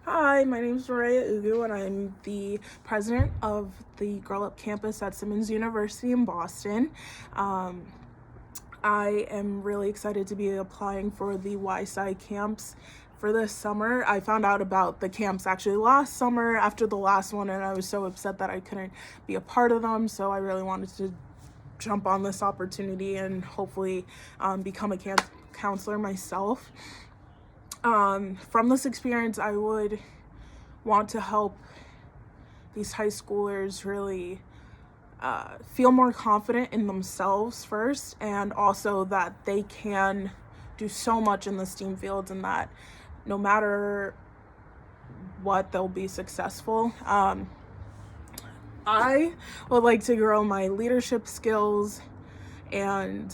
Hi, my name is Maria Ugu, and I'm the president of the Girl Up campus at Simmons University in Boston. I am really excited to be applying for the Wisci camps for this summer. I found out about the camps actually last summer after the last one, and I was so upset that I couldn't be a part of them, so I really wanted to jump on this opportunity and hopefully become a camp counselor myself. From this experience, I would want to help these high schoolers really feel more confident in themselves first, and also that they can do so much in the STEAM fields and that no matter what, they'll be successful. I would like to grow my leadership skills and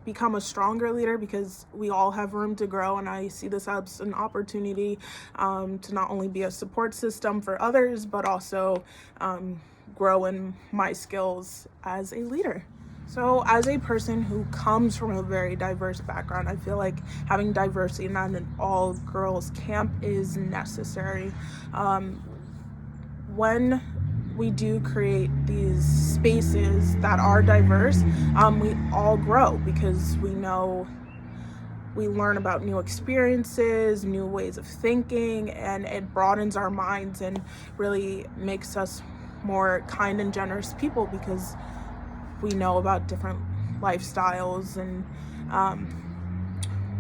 become a stronger leader, because we all have room to grow, and I see this as an opportunity to not only be a support system for others, but also grow in my skills as a leader. So as a person who comes from a very diverse background, I feel like having diversity in an all-girls camp is necessary. When we do create these spaces that are diverse, we all grow, because we learn about new experiences, new ways of thinking, and it broadens our minds and really makes us more kind and generous people, because we know about different lifestyles and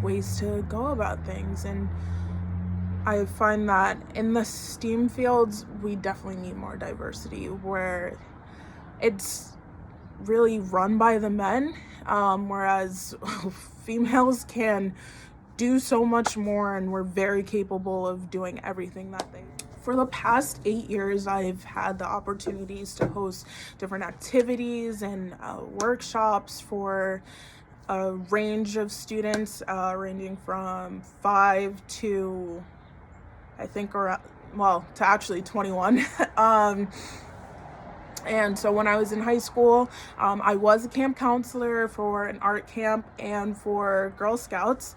ways to go about things. And I find that in the STEAM fields, we definitely need more diversity, where it's really run by the men, whereas females can do so much more, and we're very capable of doing everything that they. For the past 8 years, I've had the opportunities to host different activities and workshops for a range of students, ranging from 5 to I think around, to actually 21. And so when I was in high school, I was a camp counselor for an art camp and for Girl Scouts.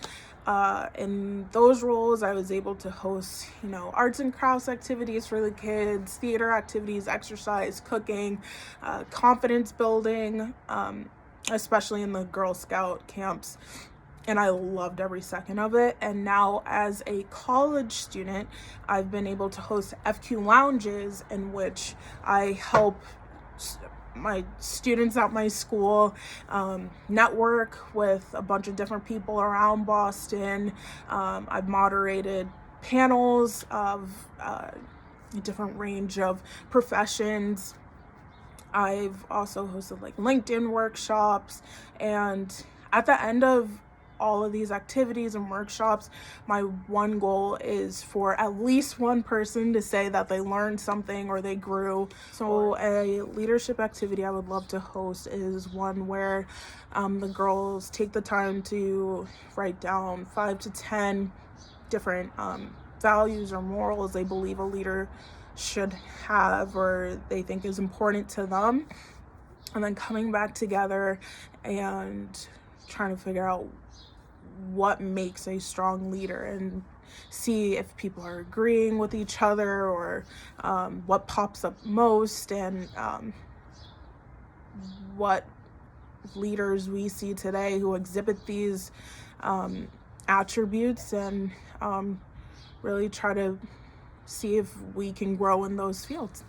In those roles, I was able to host, arts and crafts activities for the kids, theater activities, exercise, cooking, confidence building, especially in the Girl Scout camps. And I loved every second of it. And now as a college student, I've been able to host FQ lounges, in which I help my students at my school network with a bunch of different people around Boston. I've moderated panels of a different range of professions. I've also hosted LinkedIn workshops, and at the end of all of these activities and workshops, my one goal is for at least one person to say that they learned something or they grew. So a leadership activity I would love to host is one where the girls take the time to write down 5 to 10 different values or morals they believe a leader should have, or they think is important to them, and then coming back together and trying to figure out what makes a strong leader, and see if people are agreeing with each other, or what pops up most, and what leaders we see today who exhibit these attributes, and really try to see if we can grow in those fields.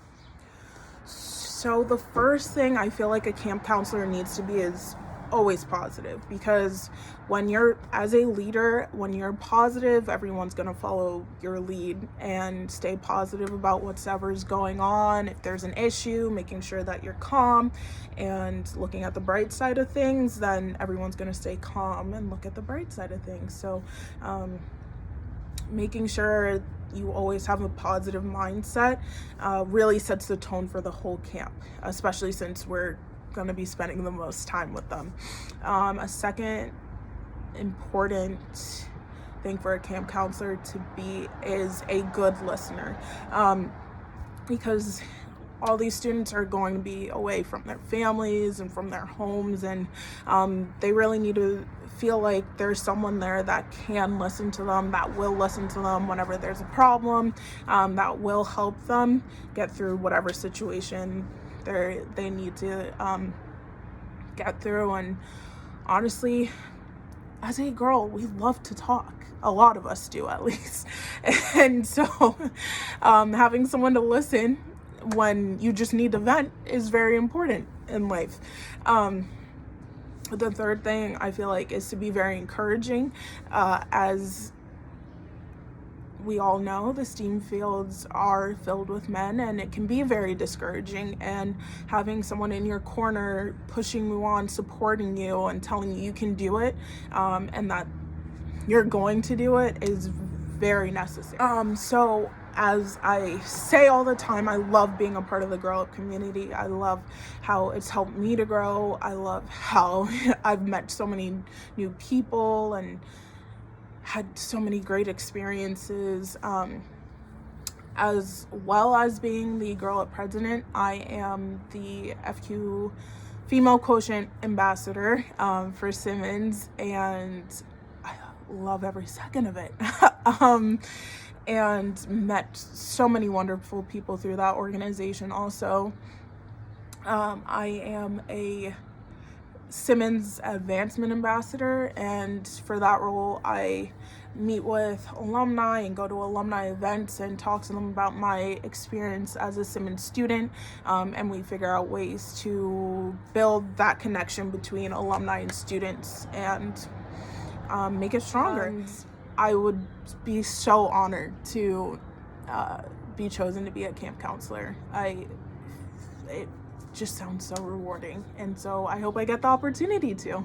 So the first thing I feel like a camp counselor needs to be is always positive, because when you're, as a leader, when you're positive, everyone's going to follow your lead and stay positive about whatever's going on. If there's an issue, making sure that you're calm and looking at the bright side of things, then everyone's going to stay calm and look at the bright side of things. So making sure you always have a positive mindset really sets the tone for the whole camp, especially since we're going to be spending the most time with them. A second important thing for a camp counselor to be is a good listener, because all these students are going to be away from their families and from their homes, and they really need to feel like there's someone there that can listen to them, that will listen to them whenever there's a problem, that will help them get through whatever situation they need to get through. And honestly, as a girl, we love to talk. A lot of us do, at least. And so having someone to listen when you just need to vent is very important in life. The third thing I feel like is to be very encouraging. As we all know, the STEAM fields are filled with men, and it can be very discouraging, and having someone in your corner pushing you on, supporting you, and telling you can do it, and that you're going to do it is very necessary. So as I say all the time, I love being a part of the Girl Up community. I love how it's helped me to grow. I love how I've met so many new people and had so many great experiences. As well as being the Girl Up president, I am the FQ Female Quotient Ambassador for Simmons, and I love every second of it. And met so many wonderful people through that organization also. I am a Simmons Advancement Ambassador, and for that role I meet with alumni and go to alumni events and talk to them about my experience as a Simmons student, and we figure out ways to build that connection between alumni and students and make it stronger. And I would be so honored to be chosen to be a camp counselor. It just sounds so rewarding, and so I hope I get the opportunity to.